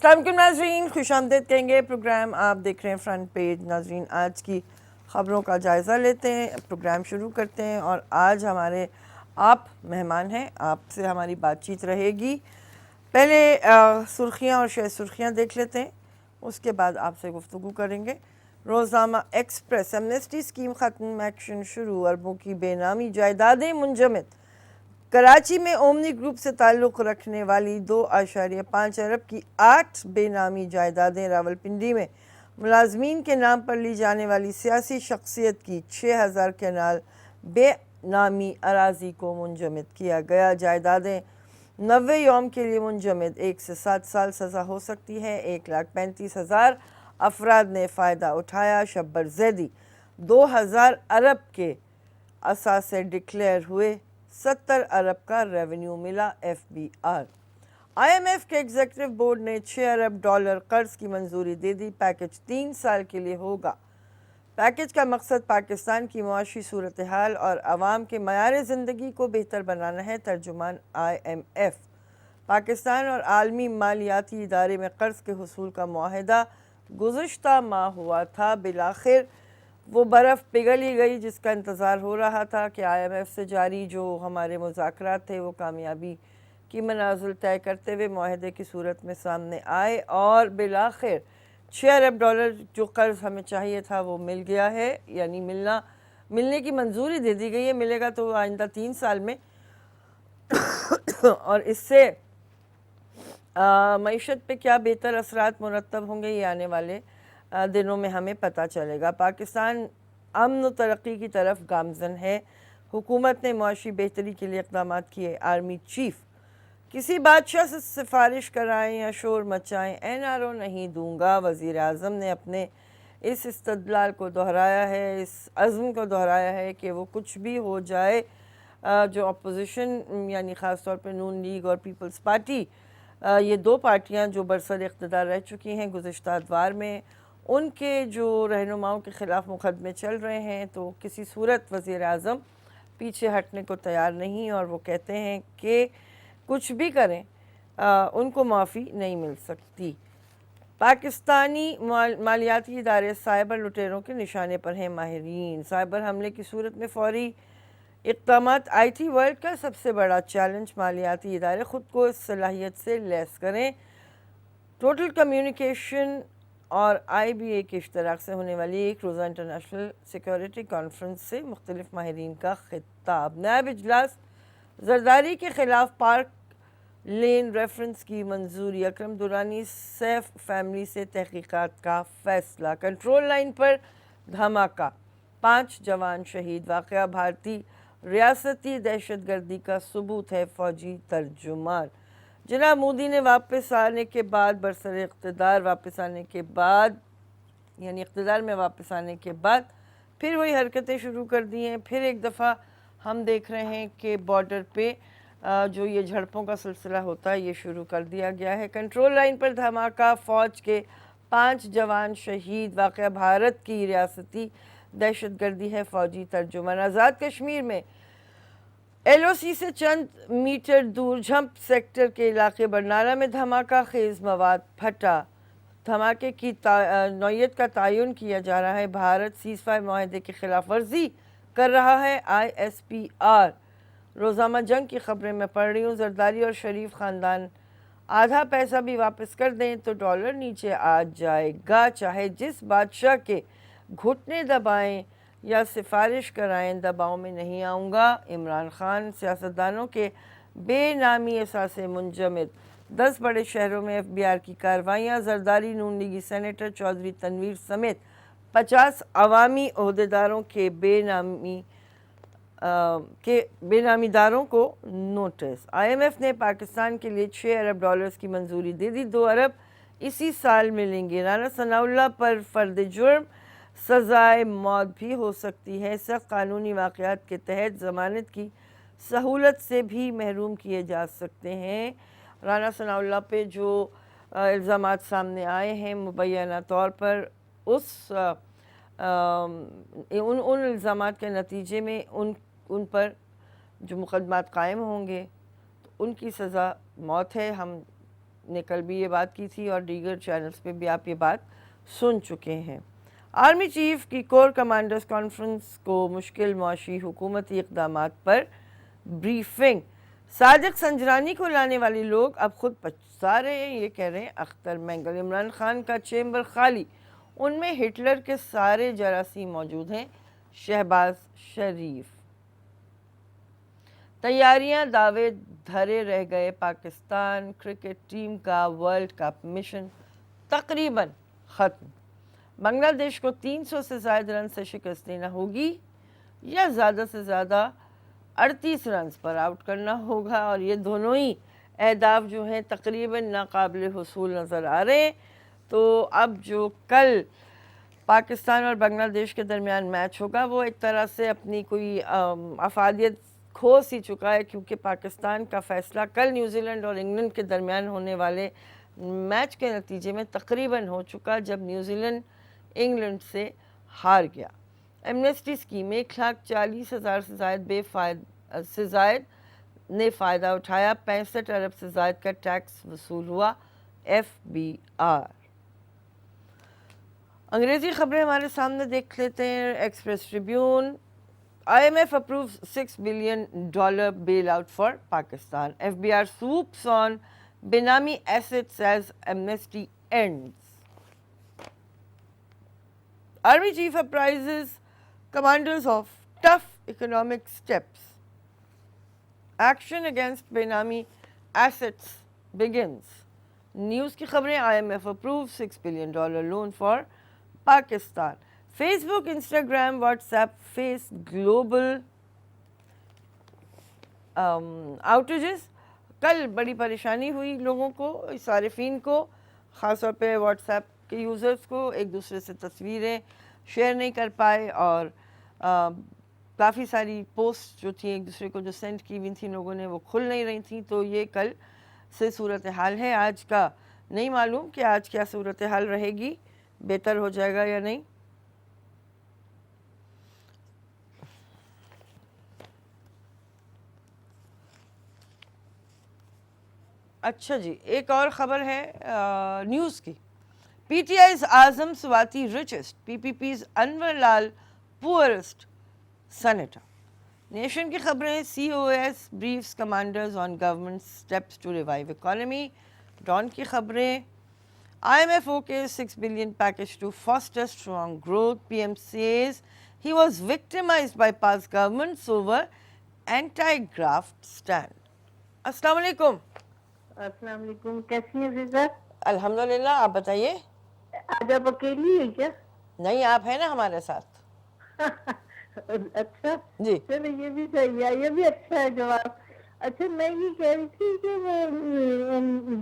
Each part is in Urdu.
السلام علیکم ناظرین، خوش آمدید کہیں گے پروگرام آپ دیکھ رہے ہیں فرنٹ پیج۔ ناظرین آج کی خبروں کا جائزہ لیتے ہیں، پروگرام شروع کرتے ہیں اور آج ہمارے آپ مہمان ہیں، آپ سے ہماری بات چیت رہے گی۔ پہلے سرخیاں اور شہ سرخیاں دیکھ لیتے ہیں، اس کے بعد آپ سے گفتگو کریں گے۔ روزنامہ ایکسپریس، ایمنسٹی اسکیم ختم، ایکشن شروع، اربوں کی بے نامی جائیدادیں منجمد۔ کراچی میں اومنی گروپ سے تعلق رکھنے والی 2.5 ارب کی 8 بے نامی جائیدادیں، راولپنڈی میں ملازمین کے نام پر لی جانے والی سیاسی شخصیت کی 6000 کنال بے نامی اراضی کو منجمد کیا گیا۔ جائیدادیں 90 یوم کے لیے منجمد، 1 سے 7 سال سزا ہو سکتی ہے۔ 1,35,000 افراد نے فائدہ اٹھایا۔ شبر زیدی 2000 ارب کے اثاثے ڈکلیئر ہوئے، 70 ارب کا ریونیو ملا۔ F B R. I M F کے ایگزیکٹو بورڈ نے $6 ارب قرض کی منظوری دے دی۔ پیکج 3 سال کے لیے ہوگا۔ پیکج کا مقصد پاکستان کی معاشی صورتحال اور عوام کے معیار زندگی کو بہتر بنانا ہے۔ ترجمان آئی ایم ایف۔ پاکستان اور عالمی مالیاتی ادارے میں قرض کے حصول کا معاہدہ گزشتہ ماہ ہوا تھا۔ بالآخر وہ برف پگھل ہی گئی جس کا انتظار ہو رہا تھا کہ آئی ایم ایف سے جاری جو ہمارے مذاکرات تھے وہ کامیابی کی منازل طے کرتے ہوئے معاہدے کی صورت میں سامنے آئے اور بالآخر $6 ارب جو قرض ہمیں چاہیے تھا وہ مل گیا ہے، یعنی ملنے کی منظوری دے دی گئی ہے۔ ملے گا تو آئندہ 3 سال میں اور اس سے معیشت پہ کیا بہتر اثرات مرتب ہوں گے یہ آنے والے دنوں میں ہمیں پتہ چلے گا۔ پاکستان امن و ترقی کی طرف گامزن ہے۔ حکومت نے معاشی بہتری کے لیے اقدامات کیے۔ آرمی چیف، کسی بادشاہ سے سفارش کرائیں یا شور مچائیں، NRO نہیں دوں گا۔ وزیر اعظم نے اپنے اس استدلال کو دہرایا ہے، اس عزم کو دہرایا ہے کہ وہ کچھ بھی ہو جائے جو اپوزیشن یعنی خاص طور پہ نون لیگ اور پیپلز پارٹی، یہ 2 پارٹیاں جو برسر اقتدار رہ چکی ہیں گزشتہ ادوار میں، ان کے جو رہنماؤں کے خلاف مقدمے چل رہے ہیں تو کسی صورت وزیر اعظم پیچھے ہٹنے کو تیار نہیں اور وہ کہتے ہیں کہ کچھ بھی کریں ان کو معافی نہیں مل سکتی۔ پاکستانی مالیاتی ادارے سائبر لٹیروں کے نشانے پر ہیں۔ ماہرین، سائبر حملے کی صورت میں فوری اقدامات آئی ٹی ورلڈ کا سب سے بڑا چیلنج۔ مالیاتی ادارے خود کو اس صلاحیت سے لیس کریں۔ ٹوٹل کمیونیکیشن اور آئی بی اے کے اشتراک سے ہونے والی ایک روزہ انٹرنیشنل سیکیورٹی کانفرنس سے مختلف ماہرین کا خطاب۔ نائب اجلاس زرداری کے خلاف پارک لین ریفرنس کی منظوری۔ اکرم درانی سیف فیملی سے تحقیقات کا فیصلہ۔ کنٹرول لائن پر دھماکہ، 5 جوان شہید۔ واقعہ بھارتی ریاستی دہشت گردی کا ثبوت ہے، فوجی ترجمان۔ جناب مودی نے واپس آنے کے بعد برسر اقتدار واپس آنے کے بعد یعنی اقتدار میں واپس آنے کے بعد پھر وہی حرکتیں شروع کر دی ہیں۔ پھر ایک دفعہ ہم دیکھ رہے ہیں کہ بارڈر پہ جو یہ جھڑپوں کا سلسلہ ہوتا ہے یہ شروع کر دیا گیا ہے۔ کنٹرول لائن پر دھماکہ، فوج کے 5 جوان شہید۔ واقعہ بھارت کی ریاستی دہشت گردی ہے، فوجی ترجمان۔ آزاد کشمیر میں ایل او سی سے چند میٹر دور جھمپ سیکٹر کے علاقے برنارہ میں دھماکہ خیز مواد پھٹا۔ دھماکے کی نوعیت کا تعین کیا جا رہا ہے۔ بھارت سیز فائر معاہدے کی خلاف ورزی کر رہا ہے۔ ISPR۔ روزنامہ جنگ کی خبریں میں پڑھ رہی ہوں۔ زرداری اور شریف خاندان آدھا پیسہ بھی واپس کر دیں تو ڈالر نیچے آ جائے گا، چاہے جس بادشاہ کے گھٹنے دبائیں یا سفارش کرائیں، دباؤ میں نہیں آؤں گا۔ عمران خان۔ سیاستدانوں کے بے نامی اثاثے منجمد، 10 بڑے شہروں میں FBI کی کارروائیاں۔ زرداری نون لیگی سینیٹر چودھری تنویر سمیت 50 عوامی عہدیداروں کے بے نامی داروں کو نوٹس۔ IMF نے پاکستان کے لیے $6 ارب کی منظوری دے دی، 2 ارب اسی سال ملیں گے۔ رانا ثناءاللہ پر فرد جرم سزائے موت بھی ہو سکتی ہے، سخت قانونی واقعات کے تحت ضمانت کی سہولت سے بھی محروم کیے جا سکتے ہیں۔ رانا ثناءاللہ پہ جو الزامات سامنے آئے ہیں مبینہ طور پر ان الزامات کے نتیجے میں ان پر جو مقدمات قائم ہوں گے تو ان کی سزا موت ہے۔ ہم نے کل بھی یہ بات کی تھی اور دیگر چینلز پہ بھی آپ یہ بات سن چکے ہیں۔ آرمی چیف کی کور کمانڈرز کانفرنس کو مشکل معاشی حکومتی اقدامات پر بریفنگ۔ صادق سنجرانی کو لانے والے لوگ اب خود پچھتا رہے ہیں، یہ کہہ رہے ہیں اختر مینگل۔ عمران خان کا چیمبر خالی، ان میں ہٹلر کے سارے جراثیم موجود ہیں، شہباز شریف۔ تیاریاں دعوے دھرے رہ گئے، پاکستان کرکٹ ٹیم کا ورلڈ کپ مشن تقریباً ختم۔ بنگلہ دیش کو 300 سے زائد رن سے شکست دینا ہوگی یا زیادہ سے زیادہ 38 رنز پر آؤٹ کرنا ہوگا، اور یہ دونوں ہی اہداف جو ہیں تقریباً ناقابل حصول نظر آ رہے ہیں۔ تو اب جو کل پاکستان اور بنگلہ دیش کے درمیان میچ ہوگا وہ ایک طرح سے اپنی کوئی افادیت کھو سی چکا ہے، کیونکہ پاکستان کا فیصلہ کل نیوزی لینڈ اور انگلینڈ کے درمیان ہونے والے میچ کے نتیجے میں تقریباً ہو چکا، جب نیوزی لینڈ انگلینڈ سے ہار گیا۔ ایمنسٹی اسکیم 1,40,000 سے زائد نے فائدہ اٹھایا، 65 ارب سے زائد کا ٹیکس وصول ہوا، FBR۔ انگریزی خبریں ہمارے سامنے دیکھ لیتے ہیں۔ Express tribune, IMF approves $6 billion bailout for Pakistan. FBR swoops on Benami assets as amnesty ends. Army chief apprises commanders of tough economic steps. Action against Benami assets begins. News کی خبریں، IMF approves $6 billion loan for Pakistan. Facebook, Instagram, WhatsApp face global outages. کل بڑی پریشانی ہوئی لوگوں کو، صارفین کو، خاص طور پہ واٹس ایپ کے یوزرز کو، ایک دوسرے سے تصویریں شیئر نہیں کر پائے، اور کافی ساری پوسٹ جو تھیں ایک دوسرے کو جو سینڈ کی ہوئی تھیں لوگوں نے، وہ کھل نہیں رہی تھیں۔ تو یہ کل سے صورتحال ہے، آج کا نہیں معلوم کہ آج کیا صورتحال رہے گی، بہتر ہو جائے گا یا نہیں۔ اچھا جی، ایک اور خبر ہے نیوز کی۔ PTI's اعظم سواتی richest, PPP's انور لال poorest senator۔ نیشن کی خبریں، COS briefs commanders on government steps to revive economy۔ Dawn کی خبریں، IMF okays $6 billion package to foster strong growth۔ PM says he was victimized by past governments over anti-graft stand۔ السلام علیکم۔ السلام علیکم، کیسی ہیں فضا؟ الحمدللہ، آپ بتائیے۔ آج آپ اکیلی ہیں کیا؟ نہیں، آپ ہیں نا ہمارے ساتھ۔ اچھا جی، چلو یہ بھی صحیح ہے، یہ بھی اچھا ہے جواب۔ اچھا میں یہ کہہ رہی تھی کہ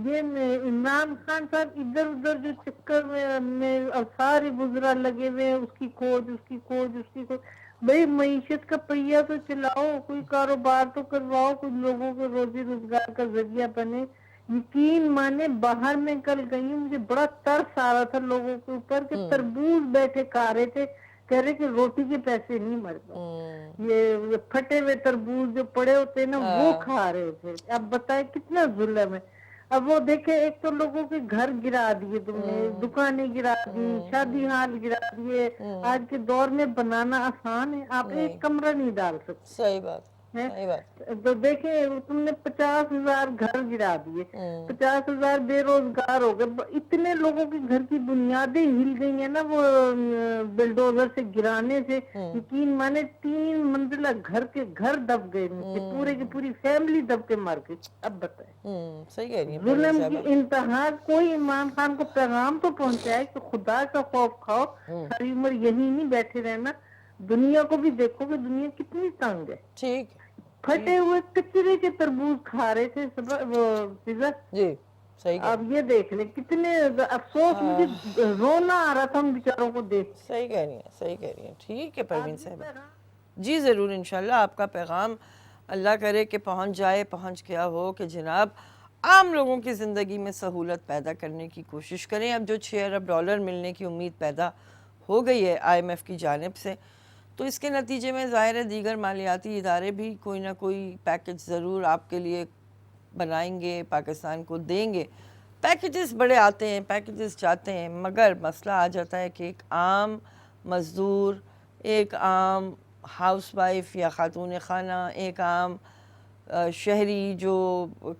یہ عمران خان صاحب ادھر ادھر جو چکر میں سارے وزراء لگے ہوئے ہیں، اس کی کھوج، اس کی کھوج، اس کی کھوج۔ بھئی معیشت کا پہیہ تو چلاؤ، کوئی کاروبار تو کرواؤ، کچھ لوگوں کو روزی روزگار کا ذریعہ بنے۔ یقین مانے باہر میں کل گئی ہوں، مجھے بڑا ترس آ رہا تھا لوگوں کے اوپر کہ تربوز بیٹھے کھا رہے تھے، کہہ رہے کہ روٹی کے پیسے نہیں مرتے، یہ پھٹے ہوئے تربوز جو پڑے ہوتے ہیں نا وہ کھا رہے تھے۔ اب بتائیں کتنا ظلم ہے۔ اب وہ دیکھیں، ایک تو لوگوں کے گھر گرا دیے تم نے، دکانیں گرا دی، شادی ہال گرا دیے۔ آج کے دور میں بنانا آسان ہے، آپ ایک کمرہ نہیں ڈال سکتے۔ صحیح بات، صحیح بات۔ تو دیکھیں تم نے 50,000 گھر گرا دیے، 50,000 بے روزگار ہو گئے، اتنے لوگوں کے گھر کی بنیادیں ہل گئی ہیں نا وہ بلڈوزر سے گرانے سے۔ یقین مانے 3 منزلہ گھر کے گھر دب گئے نیچے، پورے کی پوری فیملی دب کے مر گئی۔ اب بتائیں، صحیح کہہ رہی ہیں ظلم کی انتہا۔ کوئی عمران خان کو پیغام تو پہنچائے کہ خدا کا خوف کھاؤ، ساری عمر یہی نہیں بیٹھے رہنا، دنیا کو بھی دیکھو کہ دنیا کتنی تنگ ہے۔ ٹھیک، پھٹے ہوئے کچرے کے تربوز کھا رہے تھے فضا۔ جی صحیح۔ اب یہ دیکھ لیں کتنے افسوس، مجھے رونا آ رہا تھا ان بیچاروں کو دیکھ۔ صحیح کہہ رہی ہیں، صحیح کہہ رہی ہیں۔ ٹھیک ہے پروین صاحبہ، جی ضرور انشاءاللہ آپ کا پیغام اللہ کرے کہ پہنچ جائے، پہنچ گیا ہو کہ جناب عام لوگوں کی زندگی میں سہولت پیدا کرنے کی کوشش کریں۔ اب جو $6 ارب ملنے کی امید پیدا ہو گئی ہے IMF کی جانب سے، تو اس کے نتیجے میں ظاہر ہے دیگر مالیاتی ادارے بھی کوئی نہ کوئی پیکج ضرور آپ کے لیے بنائیں گے، پاکستان کو دیں گے۔ پیکیجز بڑے آتے ہیں، پیکیجز جاتے ہیں، مگر مسئلہ آ جاتا ہے کہ ایک عام مزدور، ایک عام ہاؤس وائف یا خاتون خانہ، ایک عام شہری جو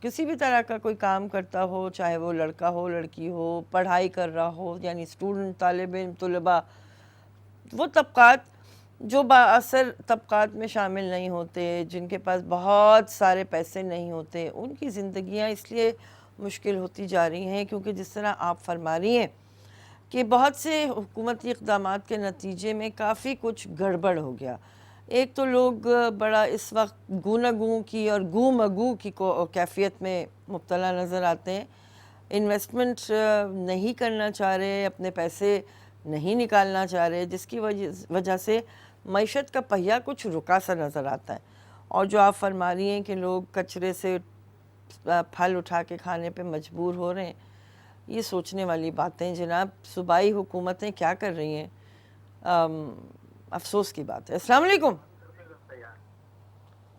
کسی بھی طرح کا کوئی کام کرتا ہو، چاہے وہ لڑکا ہو لڑکی ہو، پڑھائی کر رہا ہو، یعنی اسٹوڈنٹ، طالب علم، طلباء، وہ طبقات جو بااثر طبقات میں شامل نہیں ہوتے، جن کے پاس بہت سارے پیسے نہیں ہوتے، ان کی زندگیاں اس لیے مشکل ہوتی جا رہی ہیں کیونکہ جس طرح آپ فرما رہی ہیں کہ بہت سے حکومتی اقدامات کے نتیجے میں کافی کچھ گڑبڑ ہو گیا۔ ایک تو لوگ بڑا اس وقت گوناگوں کی اور گو مگو کی کیفیت میں مبتلا نظر آتے ہیں، انویسٹمنٹ نہیں کرنا چاہ رہے، اپنے پیسے نہیں نکالنا چاہ رہے، جس کی وجہ سے معیشت کا پہیہ کچھ رکا سا نظر آتا ہے۔ اور جو آپ فرما رہی ہیں کہ لوگ کچرے سے پھل اٹھا کے کھانے پہ مجبور ہو رہے ہیں، یہ سوچنے والی باتیں جناب صوبائی حکومتیں کیا کر رہی ہیں، افسوس کی بات ہے۔ السلام علیکم۔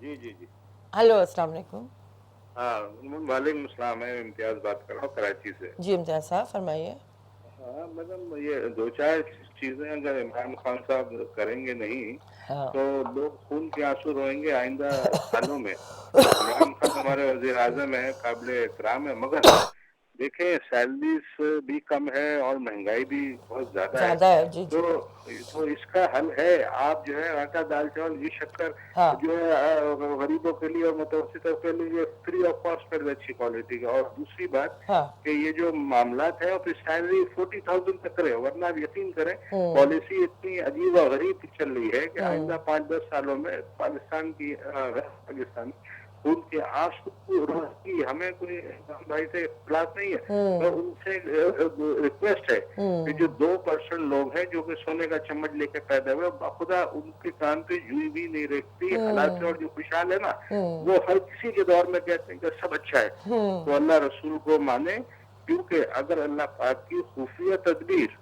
جی جی جی ہلو، السلام علیکم۔ ہاں وعلیکم السلام، میں امتیاز بات کر رہا ہوں کراچی سے۔ جی امتیاز صاحب فرمائیے۔ ہاں میڈم، یہ دو چار چیزیں اگر عمران خان صاحب کریں گے نہیں تو لوگ خون کے آنسو روئیں گے آئندہ سالوں میں۔ عمران خان ہمارے وزیر اعظم ہیں، قابل احترام ہے، مگر دیکھیں سیلریز بھی کم ہے اور مہنگائی بھی بہت زیادہ ہے۔ جی تو اس کا حل ہے، آپ جو ہے آٹا دال چاول یہ شکر جو ہے غریبوں کے لیے اور متوسطوں کے لیے فری آف کاسٹ کر دے اچھی کوالٹی کا۔ اور دوسری بات کہ یہ جو معاملات ہے اور پھر سیلری 40,000 تک کرے، ورنہ آپ یقین کریں پالیسی اتنی عجیب و غریب چل رہی ہے کہ آئندہ 5-10 سالوں میں پاکستان کی پاکستان خون کے آنسو کی ہمیں کوئی بھائی سے اختلاف نہیں ہے، تو ان سے ریکویسٹ ہے کہ جو 2% لوگ ہیں جو کہ سونے کا چمچ لے کے پیدا ہوئے، خدا ان کے کان پہ یوں بھی نہیں رکھتی حالات سے، اور جو خوشحال ہے نا وہ ہر کسی کے دور میں کہتے ہیں کہ سب اچھا ہے، تو اللہ رسول کو مانے، کیونکہ اگر اللہ پاک کی خفیہ تدبیر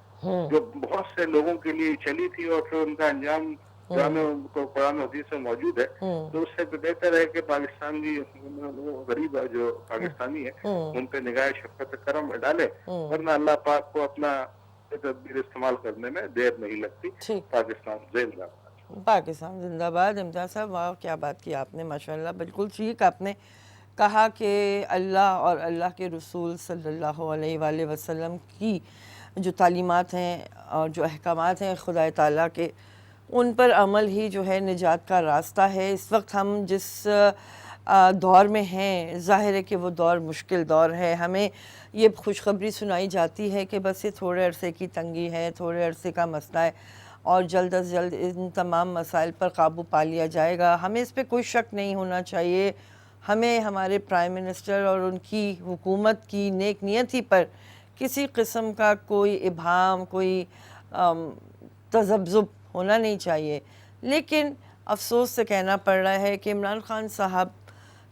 جو بہت سے لوگوں کے لیے چلی تھی اور پھر ان کا انجام قرآن حدیث سے موجود ہے، تو اس سے بہتر ہے کہ پاکستان کی غریب جو پاکستانی ہے ان پہ نگاہ شفقت کرم ڈالے، ورنہ اللہ پاک کو اپنا تدبیر استعمال کرنے میں دیر نہیں لگتی۔ پاکستان زندہ باد۔ پاکستان زندہ باد۔ امتیاز صاحب واہ کیا بات کی آپ نے، ماشاءاللہ بالکل ٹھیک آپ نے کہا کہ اللہ اور اللہ کے رسول صلی اللہ علیہ وآلہ وسلم کی جو تعلیمات ہیں اور جو احکامات ہیں خدا تعالیٰ کے، ان پر عمل ہی جو ہے نجات کا راستہ ہے۔ اس وقت ہم جس دور میں ہیں ظاہر ہے کہ وہ دور مشکل دور ہے۔ ہمیں یہ خوشخبری سنائی جاتی ہے کہ بس یہ تھوڑے عرصے کی تنگی ہے، تھوڑے عرصے کا مسئلہ ہے اور جلد از جلد ان تمام مسائل پر قابو پا لیا جائے گا۔ ہمیں اس پہ کوئی شک نہیں ہونا چاہیے۔ ہمیں ہمارے پرائم منسٹر اور ان کی حکومت کی نیک نیتی پر کسی قسم کا کوئی ابہام، کوئی تذبذب ہونا نہیں چاہیے، لیکن افسوس سے کہنا پڑ رہا ہے کہ عمران خان صاحب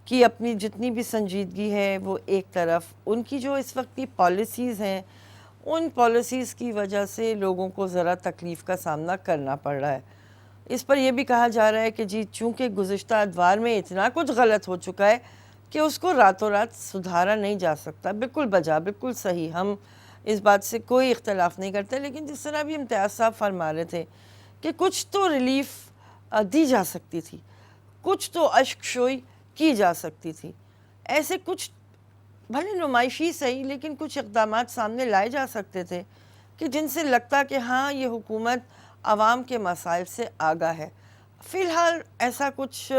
کی اپنی جتنی بھی سنجیدگی ہے وہ ایک طرف، ان کی جو اس وقت کی پالیسیز ہیں ان پالیسیز کی وجہ سے لوگوں کو ذرا تکلیف کا سامنا کرنا پڑ رہا ہے۔ اس پر یہ بھی کہا جا رہا ہے کہ جی چونکہ گزشتہ ادوار میں اتنا کچھ غلط ہو چکا ہے کہ اس کو راتوں رات سدھارا نہیں جا سکتا۔ بالکل بجا، بالکل صحیح، ہم اس بات سے کوئی اختلاف نہیں کرتے، لیکن جس طرح بھی امتیاز صاحب فرما رہے تھے کہ کچھ تو ریلیف دی جا سکتی تھی، کچھ تو اشک شوئی کی جا سکتی تھی، ایسے کچھ بھلے نمائشی صحیح لیکن کچھ اقدامات سامنے لائے جا سکتے تھے کہ جن سے لگتا کہ ہاں یہ حکومت عوام کے مسائل سے آگاہ ہے۔ فی الحال ایسا کچھ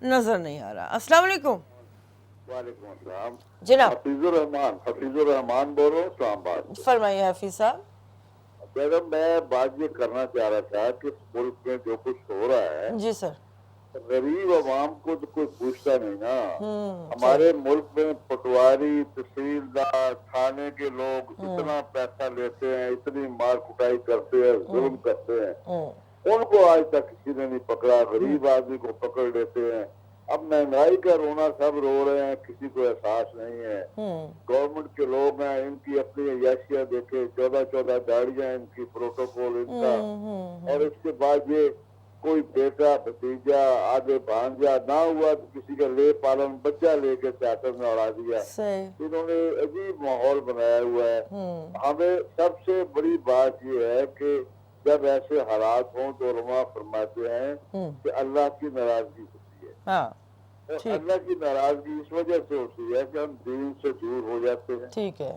نظر نہیں آ رہا۔ السلام علیکم۔ وعلیکم السلام جناب حفیظ الرحمان بول رہا ہوں اسلام آباد سے۔ فرمائیے حفیظ صاحب۔ میڈم میں بات یہ کرنا چاہ رہا تھا کہ ملک میں جو کچھ ہو رہا ہے جی سر۔ غریب عوام کو تو کوئی پوچھتا نہیں نا۔ ہمارے ملک میں پٹواری، تحصیلدار، تھانے کے لوگ اتنا پیسہ لیتے ہیں، اتنی مار کٹائی کرتے ہیں، ظلم کرتے ہیں، ان کو آج تک کسی نے نہیں پکڑا۔ غریب آدمی کو پکڑ لیتے ہیں۔ اب مہنگائی کا رونا سب رو رہے ہیں، کسی کو احساس نہیں ہے۔ گورنمنٹ کے لوگ ہیں، ان کی اپنی عیاشیاں دیکھے، 14 گاڑیاں ان کی، پروٹوکول ان کا، اور اس کے بعد یہ کوئی بیٹا بھتیجا آگے بھانجا نہ ہوا تو کسی کا لے پالن بچہ لے کے تھیاتر میں اڑا دیا. انہوں نے عجیب ماحول بنایا ہوا ہے. ہمیں سب سے بڑی بات یہ ہے کہ جب ایسے حالات ہوں تو علماء فرماتے ہیں کہ اللہ کی ناراضگی ہوتی ہے. اور اللہ کی ناراضگی اس وجہ سے ہوتی ہے کہ ہم دین سے دور ہو جاتے ہیں. ٹھیک ہے.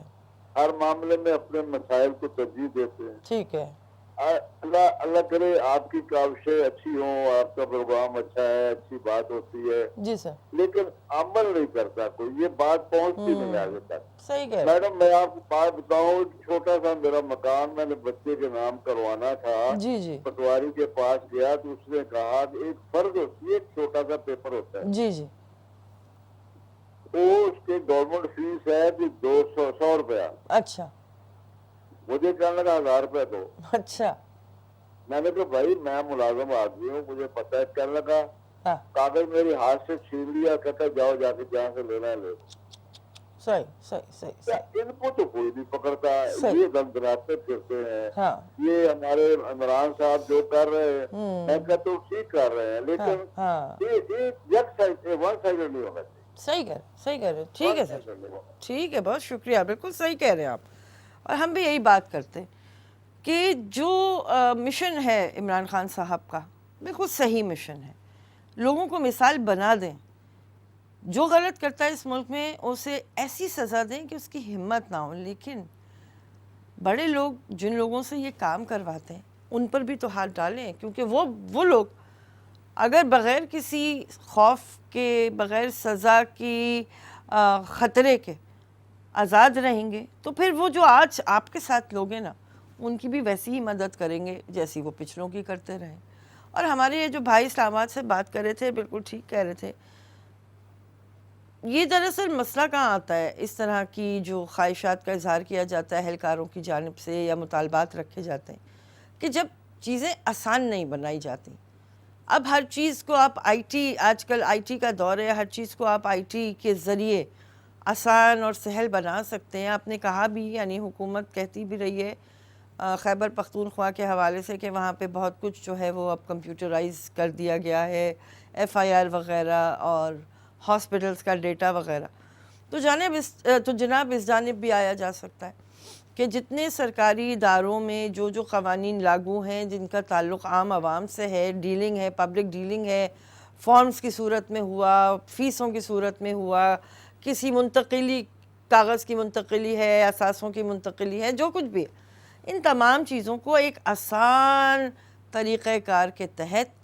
ہر معاملے میں اپنے مسائل کو ترجیح دیتے ہیں. ٹھیک ہے. اللہ کرے آپ کی کاوشیں اچھی ہوں, آپ کا پروگرام اچھا ہے, اچھی بات ہوتی ہے, جی سر, لیکن عمل نہیں کرتا کوئی, یہ بات پہنچتی نہیں آگے تک. صحیح کہہ رہے. میڈم میں آپ کو بات بتاؤں, چھوٹا سا میرا مکان میں نے بچے کے نام کروانا تھا. جی جی. پٹواری کے پاس گیا تو اس نے کہا کہ ایک فرض ہوتی ہے, ایک چھوٹا سا پیپر ہوتا ہے. جی جی. وہ اس کے گورنمنٹ فیس ہے کہ 100 روپیہ. اچھا. مجھے کہنے لگا 1000 روپے دو. اچھا. میں نے کہا بھائی میں ملازم آدمی ہوں, مجھے پتہ ہے. کہنے لگا کاغذ میری ہاتھ سے چھین لیا, کہتا جاؤ جا کے جہاں سے لینا ہے لے. صحیح صحیح صحیح. ان کو تو کوئی نہیں پکڑتا, یہ دندراتے پھرتے ہیں. یہ ہمارے عمران صاحب جو کر رہے ہیں میں کہتا ہوں ٹھیک کر رہے ہیں, لیکن یہ یک سائڈ سے ون سائڈ نہیں ہونا چاہیے. صحیح کہہ رہے. ٹھیک ہے سر, ٹھیک ہے, بہت شکریہ, بالکل صحیح کہہ رہے ہیں آپ. اور ہم بھی یہی بات کرتے ہیں کہ جو مشن ہے عمران خان صاحب کا, بالکل صحیح مشن ہے. لوگوں کو مثال بنا دیں, جو غلط کرتا ہے اس ملک میں اسے ایسی سزا دیں کہ اس کی ہمت نہ ہو. لیکن بڑے لوگ جن لوگوں سے یہ کام کرواتے ہیں ان پر بھی تو ہاتھ ڈالیں, کیونکہ وہ لوگ اگر بغیر کسی خوف کے, بغیر سزا کی, خطرے کے آزاد رہیں گے تو پھر وہ جو آج آپ کے ساتھ لوگ ہیں نا, ان کی بھی ویسی ہی مدد کریں گے جیسی وہ پچھلوں کی کرتے رہے. اور ہمارے یہ جو بھائی اسلام آباد سے بات کر رہے تھے, بالکل ٹھیک کہہ رہے تھے. یہ دراصل مسئلہ کہاں آتا ہے, اس طرح کی جو خواہشات کا اظہار کیا جاتا ہے اہلکاروں کی جانب سے یا مطالبات رکھے جاتے ہیں, کہ جب چیزیں آسان نہیں بنائی جاتی. اب ہر چیز کو آپ آج کل آئی ٹی کا دور ہے, ہر چیز کو آپ آئی ٹی کے ذریعے آسان اور سہل بنا سکتے ہیں. آپ نے کہا بھی, یعنی حکومت کہتی بھی رہی ہے خیبر پختونخوا کے حوالے سے کہ وہاں پہ بہت کچھ جو ہے وہ اب کمپیوٹرائز کر دیا گیا ہے, FIR وغیرہ اور ہاسپٹلز کا ڈیٹا وغیرہ. تو جناب اس جانب بھی آیا جا سکتا ہے کہ جتنے سرکاری اداروں میں جو قوانین لاگو ہیں جن کا تعلق عام عوام سے ہے, ڈیلنگ ہے, پبلک ڈیلنگ ہے, فارمز کی صورت میں ہوا, فیسوں کی صورت میں ہوا, کسی منتقلی, کاغذ کی منتقلی ہے, اثاثوں کی منتقلی ہے, جو کچھ بھی ہے, ان تمام چیزوں کو ایک آسان طریقہ کار کے تحت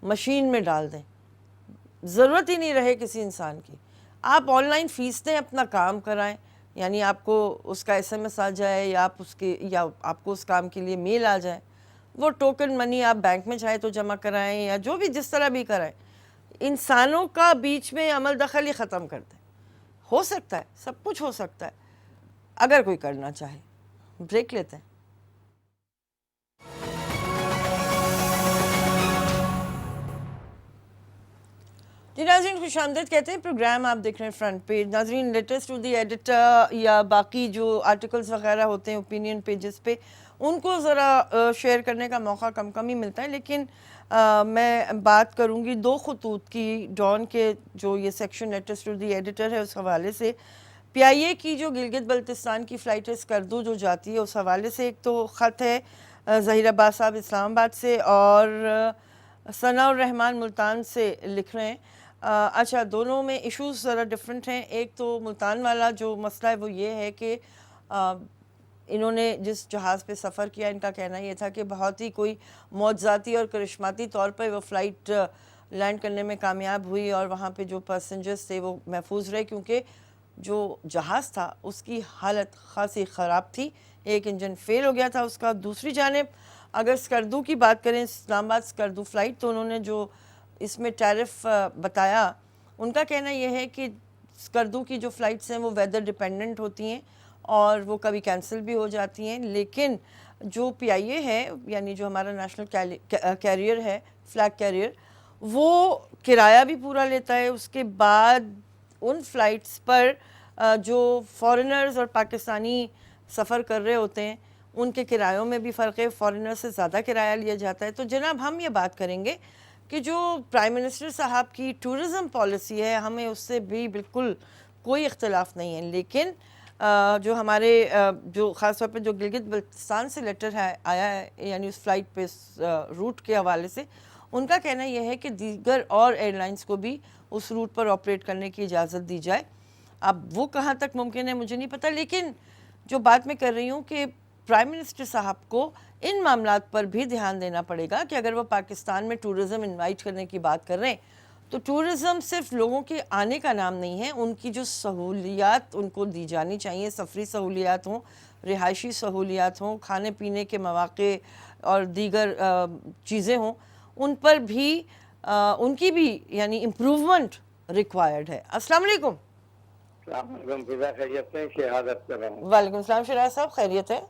مشین میں ڈال دیں, ضرورت ہی نہیں رہے کسی انسان کی. آپ آن لائن فیس دیں, اپنا کام کرائیں, یعنی آپ کو اس کا SMS آ جائے یا آپ کو اس کام کے لیے میل آ جائے, وہ ٹوکن منی آپ بینک میں چاہے تو جمع کرائیں یا جو بھی جس طرح بھی کرائیں. انسانوں کا بیچ میں عمل دخل ہی ختم کر دیں. ہو سکتا ہے, سب کچھ ہو سکتا ہے اگر کوئی کرنا چاہے. بریک لیتے ہیں. جی ناظرین, خوش آمدید کہتے ہیں, پروگرام آپ دیکھ رہے ہیں فرنٹ پیج. ناظرین, لیٹسٹ ٹو دی ایڈیٹر یا باقی جو آرٹیکلز وغیرہ ہوتے ہیں اوپینین پیجز پہ, ان کو ذرا شیئر کرنے کا موقع کم ہی ملتا ہے. لیکن میں بات کروں گی 2 خطوط کی, ڈان کے جو یہ section letters to the editor ہے اس حوالے سے. PIA کی جو گلگت بلتستان کی فلائٹ اسکردو جو جاتی ہے اس حوالے سے ایک تو خط ہے ظہیر عباس صاحب اسلام آباد سے, اور ثناء الرحمان ملتان سے لکھ رہے ہیں. اچھا, دونوں میں ایشوز ذرا ڈیفرنٹ ہیں. ایک تو ملتان والا جو مسئلہ ہے وہ یہ ہے کہ انہوں نے جس جہاز پہ سفر کیا, ان کا کہنا یہ تھا کہ بہت ہی کوئی معجزاتی اور کرشماتی طور پہ وہ فلائٹ لینڈ کرنے میں کامیاب ہوئی اور وہاں پہ جو پیسنجرز تھے وہ محفوظ رہے, کیونکہ جو جہاز تھا اس کی حالت خاصی خراب تھی, ایک انجن فیل ہو گیا تھا اس کا. دوسری جانب اگر اسکردو کی بات کریں, اسلام آباد اسکردو فلائٹ, تو انہوں نے جو اس میں ٹیرف بتایا, ان کا کہنا یہ ہے کہ اسکردو کی جو فلائٹس ہیں وہ ویدر ڈیپینڈنٹ ہوتی ہیں اور وہ کبھی کینسل بھی ہو جاتی ہیں. لیکن جو PIA ہے, یعنی جو ہمارا نیشنل کیریئر ہے, فلیگ کیریئر, وہ کرایہ بھی پورا لیتا ہے. اس کے بعد ان فلائٹس پر جو فارنرز اور پاکستانی سفر کر رہے ہوتے ہیں ان کے کرایوں میں بھی فرق ہے, فارنر سے زیادہ کرایہ لیا جاتا ہے. تو جناب ہم یہ بات کریں گے کہ جو پرائم منسٹر صاحب کی ٹورزم پالیسی ہے ہمیں اس سے بھی بالکل کوئی اختلاف نہیں ہے, لیکن جو ہمارے جو خاص طور پہ جو گلگت بلتستان سے لیٹر ہے آیا ہے, یعنی اس فلائٹ پہ روٹ کے حوالے سے, ان کا کہنا یہ ہے کہ دیگر اور ایئر لائنز کو بھی اس روٹ پر آپریٹ کرنے کی اجازت دی جائے. اب وہ کہاں تک ممکن ہے مجھے نہیں پتہ, لیکن جو بات میں کر رہی ہوں کہ پرائم منسٹر صاحب کو ان معاملات پر بھی دھیان دینا پڑے گا کہ اگر وہ پاکستان میں ٹورزم انوائٹ کرنے کی بات کر رہے ہیں تو ٹورزم صرف لوگوں کے آنے کا نام نہیں ہے, ان کی جو سہولیات ان کو دی جانی چاہیے, سفری سہولیات ہوں, رہائشی سہولیات ہوں, کھانے پینے کے مواقع اور دیگر چیزیں ہوں, ان پر بھی ان کی بھی یعنی امپروومنٹ ریکوائرڈ ہے. السلام علیکم. السلام علیکم. فضا خیریت سے شہادت کر رہا ہوں. وعلیکم السلام شراز صاحب, خیریت ہے؟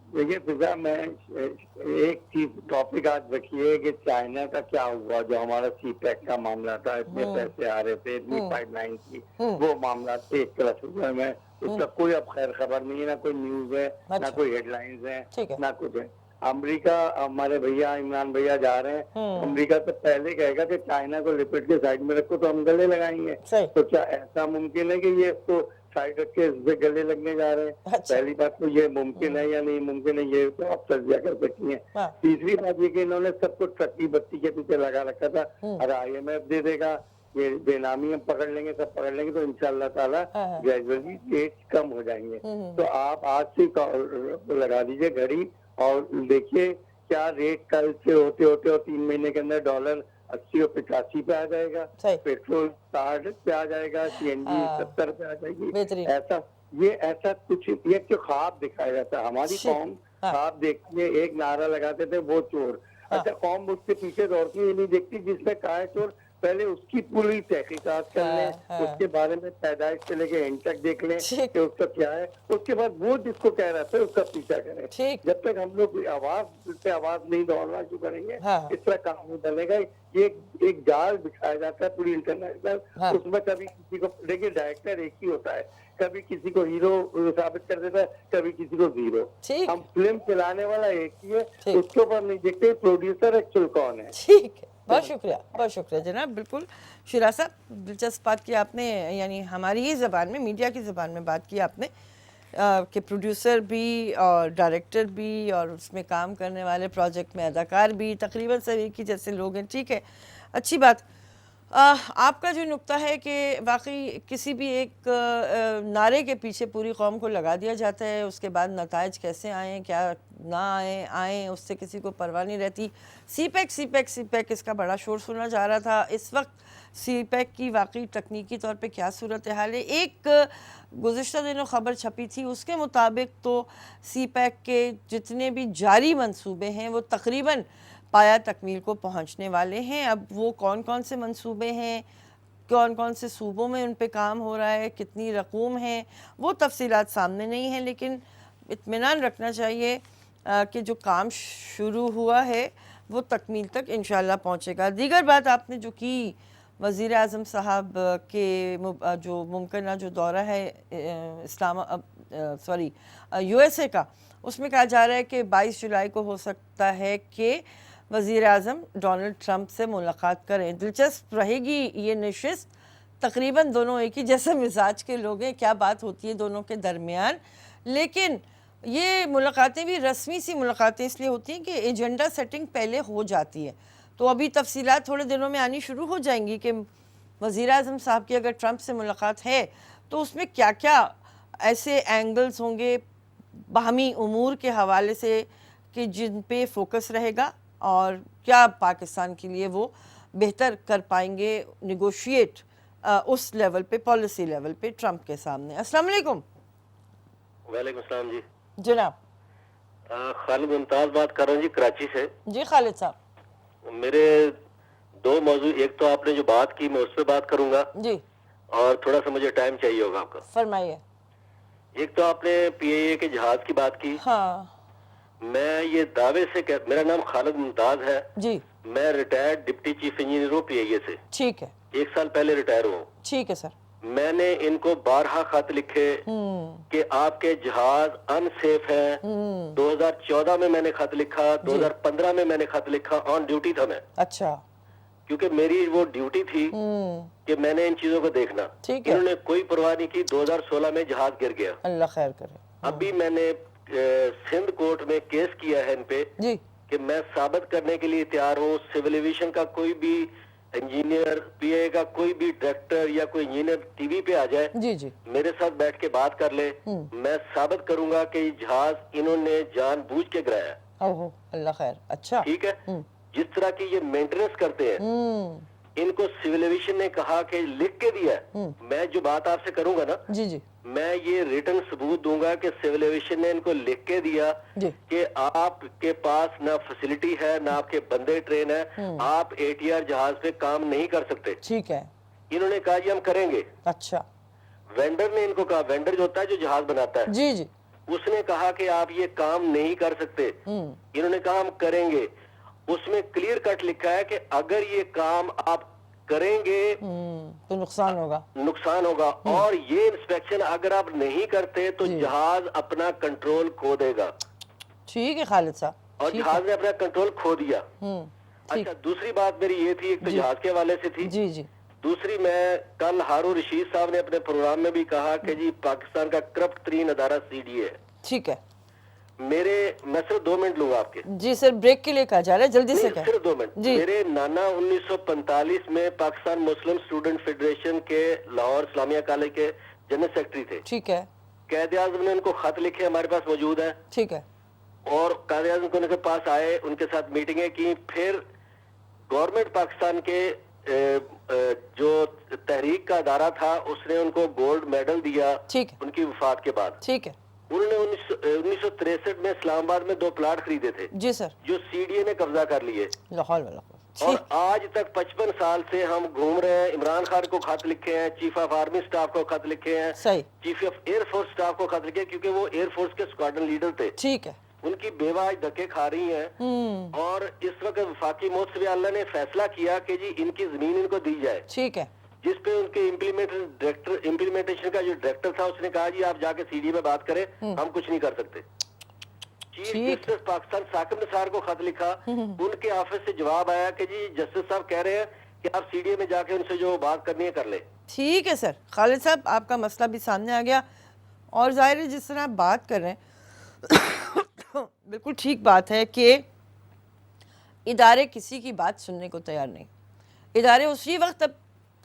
دیکھیے فضا, میں ایک چیز ٹاپک آج رکھیے کہ چائنا کا کیا ہوا, جو ہمارا سی پیک کا معاملہ تھا, اتنے پیسے آ رہے تھے, اتنی پائپ لائن کی, وہ معاملات سے ایک طرف ہوئے میں اس کا کوئی اب خیر خبر نہیں ہے, نہ کوئی نیوز ہے, نہ کوئی ہیڈ لائنز ہیں, نہ کچھ ہے. امریکہ, ہمارے بھیا عمران بھیا جا رہے ہیں, امریکہ تو پہلے کہے گا کہ چائنا کو لپٹ کے سائڈ میں رکھو تو ہم گلے لگائیں گے. تو کیا ایسا ممکن ہے کہ یہ اس کو سائڈ رکھ کے اس سے گلے لگنے جا رہے ہیں؟ پہلی بات تو یہ ممکن ہے یا نہیں ممکن ہے, یہ تو آپ تجزیہ کر سکتی ہیں. تیسری بات یہ کہ انہوں نے سب کچھ ٹکی بتی کے پیچھے لگا رکھا تھا, اگر IMF دے دے گا, یہ بے نامی ہم پکڑ لیں گے, سب پکڑ لیں گے, تو انشاءاللہ تعالیٰ گریجولی ریٹ کم ہو جائیں گے. تو آپ آج سے لگا دیجئے گھڑی اور دیکھیے کیا ریٹ کل سے ہوتے ہوتے اور 3 مہینے کے اندر ڈالر 80 اور 85 پہ آ جائے گا, پیٹرول 60 پہ آ جائے گا, CNG 70 پہ آ جائے گی. ایسا کچھ یہ جو خواب دکھایا جاتا ہے, ہماری قوم خواب دیکھنے ایک نعرہ لگاتے تھے وہ چور. اچھا, قوم اس کے پیچھے دوڑتی یہ نہیں دیکھتی جس میں کہا ہے چور, پہلے اس کی پوری تحقیقات کر لیں, اس کے بارے میں پیدائش سے لے کے اینڈ تک دیکھ لیں کہ اس کا کیا ہے, اس کے بعد وہ جس کو کہہ رہا تھا اس کا پیچھا کریں. جب تک ہم لوگ آواز سے آواز نہیں دوڑنا شروع کریں گے اس طرح کام نہیں چلے گا. یہ ایک جال بچھایا جاتا ہے پوری انٹرنیشنل, اس میں کبھی کسی کو, دیکھیے ڈائریکٹر ایک ہی ہوتا ہے, کبھی کسی کو ہیرو ثابت کر دیتا ہے, کبھی کسی کو زیرو. ہم فلم چلانے والا ایک ہی ہے, اس کے اوپر نہیں دیکھتے پروڈیوسر ایکچوئل کون ہے. ٹھیک ہے, بہت شکریہ, بہت شکریہ جناب. بالکل شراز صاحب, دلچسپ بات کی آپ نے, یعنی ہماری ہی زبان میں, میڈیا کی زبان میں بات کی آپ نے کہ پروڈیوسر بھی اور ڈائریکٹر بھی اور اس میں کام کرنے والے پروجیکٹ میں اداکار بھی تقریباً سب ایک ہی جیسے لوگ ہیں. ٹھیک ہے, اچھی بات. آپ کا جو نقطہ ہے کہ واقعی کسی بھی ایک نعرے کے پیچھے پوری قوم کو لگا دیا جاتا ہے, اس کے بعد نتائج کیسے آئیں کیا نہ آئیں اس سے کسی کو پرواہ نہیں رہتی. سی پیک اس کا بڑا شور سنا جا رہا تھا. اس وقت سی پیک کی واقعی تکنیکی طور پہ کیا صورتحال ہے؟ ایک گزشتہ دنوں خبر چھپی تھی, اس کے مطابق تو سی پیک کے جتنے بھی جاری منصوبے ہیں وہ تقریباً پایا تکمیل کو پہنچنے والے ہیں. اب وہ کون کون سے منصوبے ہیں, کون کون سے صوبوں میں ان پہ کام ہو رہا ہے, کتنی رقوم ہیں, وہ تفصیلات سامنے نہیں ہیں, لیکن اطمینان رکھنا چاہیے کہ جو کام شروع ہوا ہے وہ تکمیل تک انشاءاللہ پہنچے گا. دیگر بات آپ نے جو کی وزیر اعظم صاحب کے جو ممکنہ جو دورہ ہے USA کا, اس میں کہا جا رہا ہے کہ 22 جولائی کو ہو سکتا ہے کہ وزیر اعظم ڈونلڈ ٹرمپ سے ملاقات کریں. دلچسپ رہے گی یہ نشست. تقریباً دونوں ایک ہی جیسے مزاج کے لوگ ہیں, کیا بات ہوتی ہے دونوں کے درمیان, لیکن یہ ملاقاتیں بھی رسمی سی ملاقاتیں اس لیے ہوتی ہیں کہ ایجنڈا سیٹنگ پہلے ہو جاتی ہے. تو ابھی تفصیلات تھوڑے دنوں میں آنی شروع ہو جائیں گی کہ وزیر اعظم صاحب کی اگر ٹرمپ سے ملاقات ہے تو اس میں کیا کیا ایسے اینگلز ہوں گے باہمی امور کے حوالے سے کہ جن پہ فوکس رہے گا, اور کیا پاکستان کے لیے وہ بہتر کر پائیں گے نیگوشیٹ اس لیول پہ, پالیسی لیول پہ ٹرمپ کے سامنے. السلام علیکم. وعلیکم السلام. جی جناب. خالد ممتاز بات کر رہا ہوں جی, کراچی سے. جی خالد صاحب. میرے 2 موضوع, ایک تو آپ نے جو بات کی میں اس پہ بات کروں گا جی, اور تھوڑا سا مجھے ٹائم چاہیے ہوگا آپ کا. فرمائیے. ایک تو آپ نے PIA کے جہاز کی بات کی. ہاں, میں یہ دعوے سے میرا نام خالد ممتاز ہے جی, میں ریٹائرڈ ڈپٹی چیف انجینئر ہوں PIA سے. ٹھیک ہے, 1 سال پہلے ریٹائر ہوں. ٹھیک ہے سر. میں نے ان کو بارہا خط لکھے کہ آپ کے جہاز ان سیف ہیں. 2014 میں نے خط لکھا, 2015 میں نے خط لکھا, آن ڈیوٹی تھا میں. اچھا, کیونکہ میری وہ ڈیوٹی تھی کہ میں نے ان چیزوں کو دیکھنا. انہوں نے کوئی پرواہ نہیں کی. 2016 میں جہاز گر گیا. اللہ خیر کرے. ابھی میں نے سندھ کورٹ میں کیس کیا ہے ان پہ کہ میں ثابت کرنے کے لیے تیار ہوں, سول ایویشن کا کوئی بھی انجینئر, پی اے کا کوئی بھی ڈائریکٹر یا کوئی انجینئر ٹی وی پہ آ جائے, میرے ساتھ بیٹھ کے بات کر لے, میں ثابت کروں گا کہ یہ جہاز انہوں نے جان بوجھ کے گرایا. اللہ خیر. اچھا, ٹھیک ہے. جس طرح کی یہ مینٹیننس کرتے ہیں, ان کو سول ایویشن نے کہا کہ لکھ کے دیا ہے. میں جو بات آپ سے کروں گا نا, میں یہ ریٹن ثبوت دوں گا کہ سول ایویشن نے ان کو لکھ کے دیا کہ آپ کے پاس نہ فیسلٹی ہے, نہ آپ کے بندے ٹرین ہے, آپ ATR جہاز پہ کام نہیں کر سکتے. ٹھیک ہے. انہوں نے کہا جی ہم کریں گے. اچھا. وینڈر نے ان کو کہا, وینڈر جو ہوتا ہے جو جہاز بناتا ہے, اس نے کہا کہ آپ یہ کام نہیں کر سکتے. انہوں نے کہا ہم کریں گے. اس میں کلیئر کٹ لکھا ہے کہ اگر یہ کام آپ کریں گے تو نقصان ہوگا, اور یہ انسپیکشن اگر آپ نہیں کرتے تو جہاز اپنا کنٹرول کھو دے گا. ٹھیک ہے خالد صاحب. اور جہاز نے اپنا کنٹرول کھو دیا. اچھا, دوسری بات میری یہ تھی, ایک تو جہاز کے حوالے سے تھی. دوسری, میں کل ہارون رشید صاحب نے اپنے پروگرام میں بھی کہا کہ جی پاکستان کا کرپٹ ترین ادارہ CDA ہے. ٹھیک ہے. میں صرف 2 منٹ لوں گا آپ کے. جی سر, بریک کے لیے کہا جا رہا ہے, جلدی سے کہیں. صرف 2 منٹ. میرے نانا 1945 میں پاکستان مسلم اسٹوڈنٹ فیڈریشن کے لاہور اسلامیہ کالج کے جنرل سیکرٹری تھے. ٹھیک ہے. قائد اعظم نے ان کو خط لکھے, ہمارے پاس موجود ہیں. ٹھیک ہے. اور قائد اعظم کو ان کے پاس آئے, ان کے ساتھ میٹنگیں کی. پھر گورنمنٹ پاکستان کے جو تحریک کا ادارہ تھا, اس نے ان کو گولڈ میڈل دیا ان کی وفات کے بعد. ٹھیک ہے. انہوں نے 1963 میں اسلام آباد میں 2 پلاٹ خریدے تھے. جی سر. جو CDA نے قبضہ کر لیے. اور آج تک 55 سال سے ہم گھوم رہے ہیں. عمران خان کو خط لکھے ہیں, چیف آف آرمی سٹاف کو خط لکھے ہیں, chief of air force staff کو خط لکھے, کیونکہ وہ ایئر فورس کے اسکواڈرن لیڈر تھے. ٹھیک ہے. ان کی بیوہ آج دھکے کھا رہی ہیں, اور اس وقت وفاقی محتسب اعلیٰ نے فیصلہ کیا کہ جی ان کی زمین ان کو دی جائے. ٹھیک ہے. جس پہ ان کے امپلیمنٹیشن کا جو ڈائریکٹر تھا, اس نے کہا جی آپ جا کے CDA میں بات کریں, ہم کچھ نہیں کر سکتے. چیف جسٹس پاکستان ثاقب نثار کو خط لکھا, ان کے آفس سے جواب آیا کہ جی جسٹس صاحب کہہ رہے ہیں کہ آپ CDA میں جا کے ان سے جو بات کرنی ہے کر لیں. ٹھیک ہے سر. خالد صاحب, آپ کا مسئلہ بھی سامنے آ گیا, اور ظاہر ہے جس طرح آپ بات کر رہے ہیں بالکل ٹھیک بات ہے کہ ادارے کسی کی بات سننے کو تیار نہیں. ادارے اسی وقت اب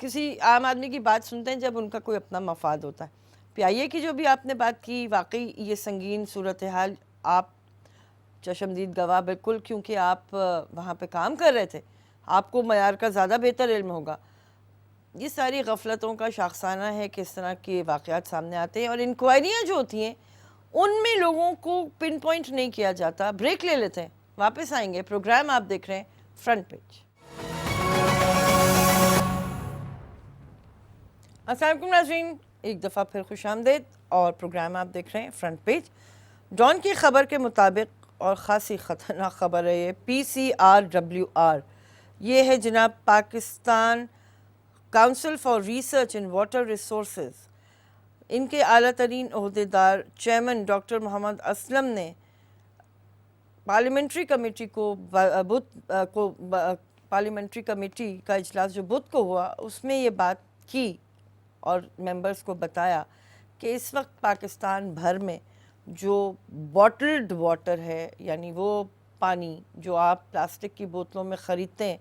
کسی عام آدمی کی بات سنتے ہیں جب ان کا کوئی اپنا مفاد ہوتا ہے. PIA کی جو بھی آپ نے بات کی, واقعی یہ سنگین صورتحال, آپ چشمدید گواہ بالکل, کیونکہ آپ وہاں پہ کام کر رہے تھے, آپ کو معیار کا زیادہ بہتر علم ہوگا. یہ ساری غفلتوں کا شاخسانہ ہے کہ اس طرح کے واقعات سامنے آتے ہیں, اور انکوائریاں جو ہوتی ہیں ان میں لوگوں کو پن پوائنٹ نہیں کیا جاتا. بریک لے لیتے ہیں, واپس آئیں گے. پروگرام آپ دیکھ رہے ہیں فرنٹ پیج. السلام علیکم ناظرین, ایک دفعہ پھر خوش آمدید, اور پروگرام آپ دیکھ رہے ہیں فرنٹ پیج. ڈان کی خبر کے مطابق, اور خاصی خطرناک خبر ہے یہ, PCRWR, یہ ہے جناب Pakistan council for research in water resources. ان کے اعلیٰ ترین عہدیدار چیئرمین ڈاکٹر محمد اسلم نے پارلیمنٹری کمیٹی پارلیمنٹری کمیٹی کا اجلاس جو بدھ کو ہوا, اس میں یہ بات کی اور ممبرز کو بتایا کہ اس وقت پاکستان بھر میں جو باٹلڈ واٹر ہے, یعنی وہ پانی جو آپ پلاسٹک کی بوتلوں میں خریدتے ہیں,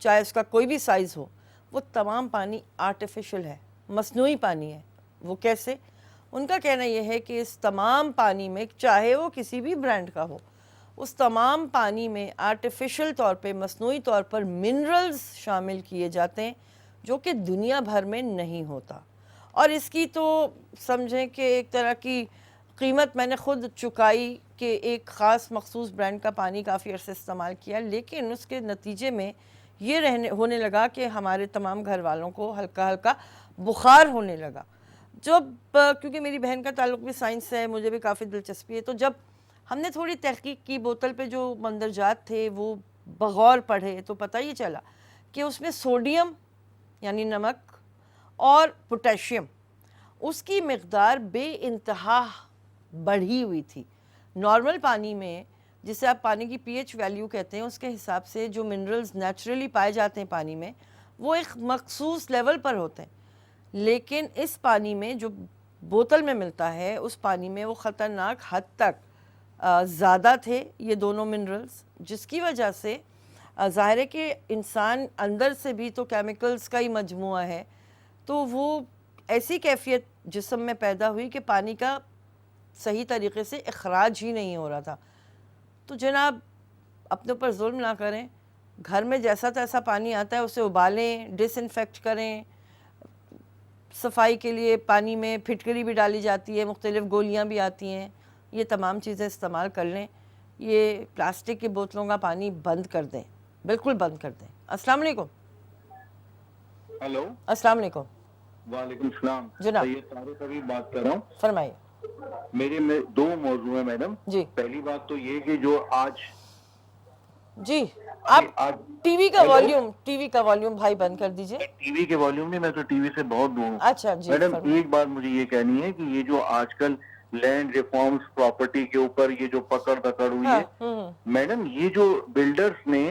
چاہے اس کا کوئی بھی سائز ہو, وہ تمام پانی آرٹیفیشل ہے, مصنوعی پانی ہے. وہ کیسے؟ ان کا کہنا یہ ہے کہ اس تمام پانی میں, چاہے وہ کسی بھی برانڈ کا ہو, اس تمام پانی میں آرٹیفیشل طور پہ, مصنوعی طور پر منرلز شامل کیے جاتے ہیں جو کہ دنیا بھر میں نہیں ہوتا. اور اس کی تو سمجھیں کہ ایک طرح کی قیمت میں نے خود چکائی کہ ایک خاص مخصوص برانڈ کا پانی کافی عرصے استعمال کیا, لیکن اس کے نتیجے میں یہ ہونے لگا کہ ہمارے تمام گھر والوں کو ہلکا ہلکا بخار ہونے لگا. جب کیونکہ میری بہن کا تعلق بھی سائنس ہے, مجھے بھی کافی دلچسپی ہے, تو جب ہم نے تھوڑی تحقیق کی, بوتل پہ جو مندرجات تھے وہ بغور پڑھے, تو پتہ یہ چلا کہ اس میں سوڈیم یعنی نمک اور پوٹیشیم، اس کی مقدار بے انتہا بڑھی ہوئی تھی۔ نارمل پانی میں، جسے آپ پانی کی پی ایچ ویلیو کہتے ہیں، اس کے حساب سے جو منرلز نیچرلی پائے جاتے ہیں پانی میں وہ ایک مخصوص لیول پر ہوتے ہیں، لیکن اس پانی میں جو بوتل میں ملتا ہے اس پانی میں وہ خطرناک حد تک زیادہ تھے یہ دونوں منرلز، جس کی وجہ سے ظاہر ہے کہ انسان اندر سے بھی تو کیمیکلز کا ہی مجموعہ ہے، تو وہ ایسی کیفیت جسم میں پیدا ہوئی کہ پانی کا صحیح طریقے سے اخراج ہی نہیں ہو رہا تھا۔ تو جناب اپنے اوپر ظلم نہ کریں، گھر میں جیسا تیسا پانی آتا ہے اسے ابالیں، ڈس انفیکٹ کریں، صفائی کے لیے پانی میں پھٹکری بھی ڈالی جاتی ہے، مختلف گولیاں بھی آتی ہیں، یہ تمام چیزیں استعمال کر لیں۔ یہ پلاسٹک کی بوتلوں کا پانی بند کر دیں، بالکل بند کر دیں۔ السلام علیکم۔ ہیلو، السلام علیکم۔ وعلیکم السلام جناب سید طارق ابھی بات کر رہا ہوں۔ فرمائیے۔ میرے میں دو موضوع ہیں میڈم۔ جی پہلی بات تو یہ کہ جو آج جی آپ ٹی وی کا والیوم بھائی بند کر دیجئے۔ ٹی وی کے والیوم میں تو ٹی وی سے بہت دور ہوں۔ اچھا جی میڈم ایک بات مجھے یہ کہنی ہے کہ یہ جو آج کل لینڈ ریفارمز پراپرٹی کے اوپر یہ جو پکڑ دکڑ ہوئی ہے میڈم، یہ جو بلڈرز نے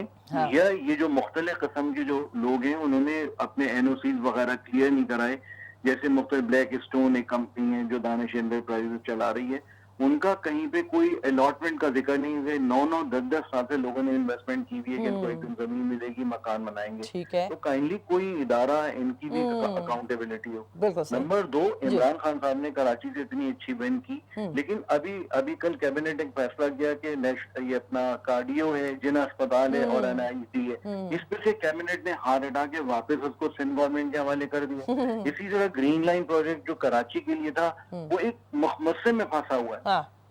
یا یہ جو مختلف قسم کے جو لوگ ہیں انہوں نے اپنے این او سیز وغیرہ کلیئر نہیں کرائے، جیسے مختلف بلیک اسٹون ایک کمپنی ہے جو دانش انٹرپرائزز چلا رہی ہے، ان کا کہیں پہ کوئی الاٹمنٹ کا ذکر نہیں ہے۔ 9 10 سال سے لوگوں نے انویسٹمنٹ کی ہوئی ہے کہ ان کو ایک دن زمین ملے گی، مکان بنائیں گے، تو کائنڈلی کوئی ادارہ ان کی بھی اکاؤنٹیبلٹی ہو۔ نمبر 2، عمران خان صاحب نے کراچی سے اتنی اچھی ون کی، لیکن ابھی کل کیبنٹ ایک فیصلہ کیا کہ یہ اپنا کارڈیو ہے، جنا اسپتال ہے اور این آئی ٹی ہے، اس پہ سے کیبنٹ نے ہاتھ ہٹا کے واپس اس کو سندھ گورنمنٹ کے حوالے کر دیا۔ اسی طرح گرین لائن پروجیکٹ جو کراچی کے لیے تھا وہ ایک مخمصے میں پھنسا ہوا ہے،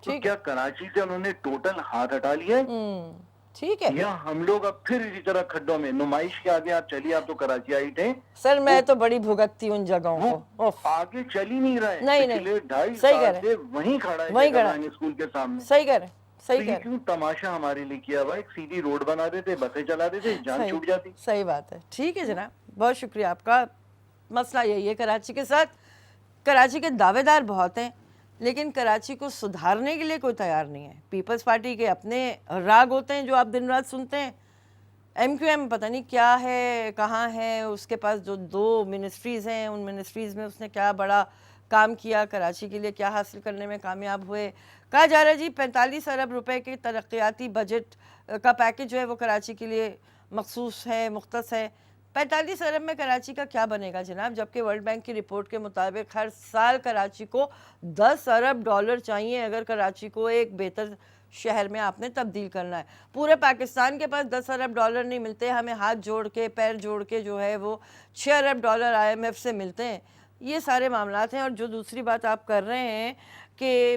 تو کیا کراچی سے انہوں نے ٹوٹل ہاتھ ہٹا لیا ہے؟ ٹھیک ہے، یا ہم لوگ اب پھر اسی طرح کھڈوں میں نمائش کے آگے آپ چلیے، آپ تو کراچی آئی تھے سر، میں تو بڑی بھگتتی ہوں ان جگہوں کو، آگے چل ہی نہیں رہا ہے، نہیں، پچھلے 2.5 صحیح کہہ سال رہے سے وہیں کھڑا ہے اسکول کے سامنے۔ صحیح کہہ رہے تو یہ کیوں تماشا ہمارے لیے کیا ہوا؟ ایک سیدھی روڈ بنا دیتے، بسیں چلا دیتے، جان چھوٹ جاتی۔ صحیح بات ہے، ٹھیک ہے جناب، بہت شکریہ آپ کا۔ مسئلہ یہی ہے کراچی کے ساتھ، کراچی کے دعوے دار بہت ہیں لیکن کراچی کو سدھارنے کے لیے کوئی تیار نہیں ہے۔ پیپلز پارٹی کے اپنے راگ ہوتے ہیں جو آپ دن رات سنتے ہیں، ایم کیو ایم پتہ نہیں کیا ہے، کہاں ہے، اس کے پاس جو 2 منسٹریز ہیں، ان منسٹریز میں اس نے کیا بڑا کام کیا، کراچی کے لیے کیا حاصل کرنے میں کامیاب ہوئے۔ کہا جا رہا ہے جی 45 ارب روپے کے ترقیاتی بجٹ کا پیکج جو ہے وہ کراچی کے لیے مخصوص ہے، مختص ہے۔ 45 ارب میں کراچی کا کیا بنے گا جناب؟ جبکہ ورلڈ بینک کی رپورٹ کے مطابق ہر سال کراچی کو 10 ارب ڈالر چاہیے اگر کراچی کو ایک بہتر شہر میں آپ نے تبدیل کرنا ہے۔ پورے پاکستان کے پاس 10 ارب ڈالر نہیں ملتے، ہمیں ہاتھ جوڑ کے پیر جوڑ کے جو ہے وہ 6 ارب ڈالر آئی ایم ایف سے ملتے ہیں۔ یہ سارے معاملات ہیں۔ اور جو دوسری بات آپ کر رہے ہیں کہ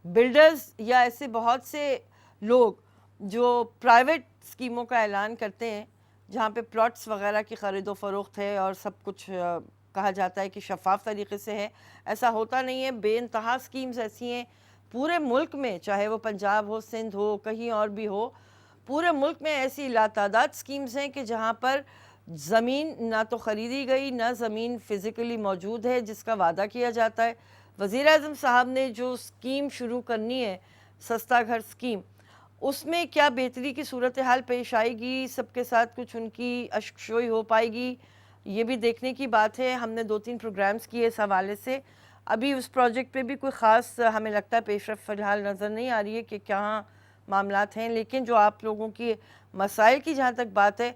بلڈرز یا ایسے بہت سے لوگ جو پرائیویٹ اسکیموں کا اعلان کرتے ہیں جہاں پہ پلاٹس وغیرہ کی خرید و فروخت ہے اور سب کچھ کہا جاتا ہے کہ شفاف طریقے سے ہے، ایسا ہوتا نہیں ہے۔ بے انتہا اسکیمز ایسی ہیں پورے ملک میں، چاہے وہ پنجاب ہو، سندھ ہو، کہیں اور بھی ہو، پورے ملک میں ایسی لاتعداد اسکیمز ہیں کہ جہاں پر زمین نہ تو خریدی گئی، نہ زمین فزیکلی موجود ہے جس کا وعدہ کیا جاتا ہے۔ وزیر اعظم صاحب نے جو اسکیم شروع کرنی ہے، سستا گھر اسکیم، اس میں کیا بہتری کی صورتحال پیش آئے گی، سب کے ساتھ کچھ ان کی اشکشوئی ہو پائے گی، یہ بھی دیکھنے کی بات ہے۔ ہم نے 2-3 پروگرامز کیے اس حوالے سے، ابھی اس پروجیکٹ پہ بھی کوئی خاص ہمیں لگتا ہے پیش رفت فی الحال نظر نہیں آ رہی ہے کہ کہاں معاملات ہیں۔ لیکن جو آپ لوگوں کی مسائل کی جہاں تک بات ہے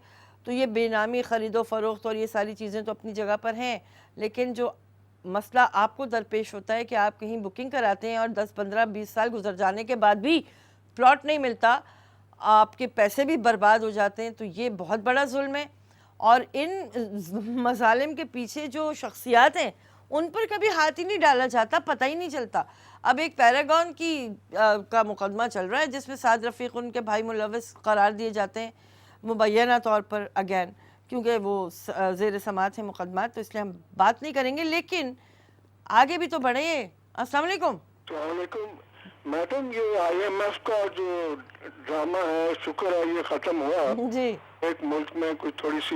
تو یہ بے نامی خرید و فروخت اور یہ ساری چیزیں تو اپنی جگہ پر ہیں، لیکن جو مسئلہ آپ کو درپیش ہوتا ہے کہ آپ کہیں بکنگ کراتے ہیں اور 10 15 20 سال گزر جانے کے بعد بھی پلاٹ نہیں ملتا، آپ کے پیسے بھی برباد ہو جاتے ہیں، تو یہ بہت بڑا ظلم ہے۔ اور ان مظالم کے پیچھے جو شخصیات ہیں ان پر کبھی ہاتھ ہی نہیں ڈالا جاتا، پتہ ہی نہیں چلتا۔ اب ایک پیراگون کا مقدمہ چل رہا ہے جس میں سعد رفیق ان کے بھائی ملوث قرار دیے جاتے ہیں مبینہ طور پر، اگین کیونکہ وہ زیر سماعت ہیں مقدمات، تو اس لیے ہم بات نہیں کریں گے، لیکن آگے بھی تو بڑھیں۔ السلام علیکم۔ السلام علیکم میڈم، یہ آئی ایم ایف کا جو ڈرامہ ہے، شکر ہے یہ ختم ہوا۔ جی ایک ملک میں کوئی تھوڑی سی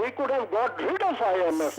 he could have got rid of IMF,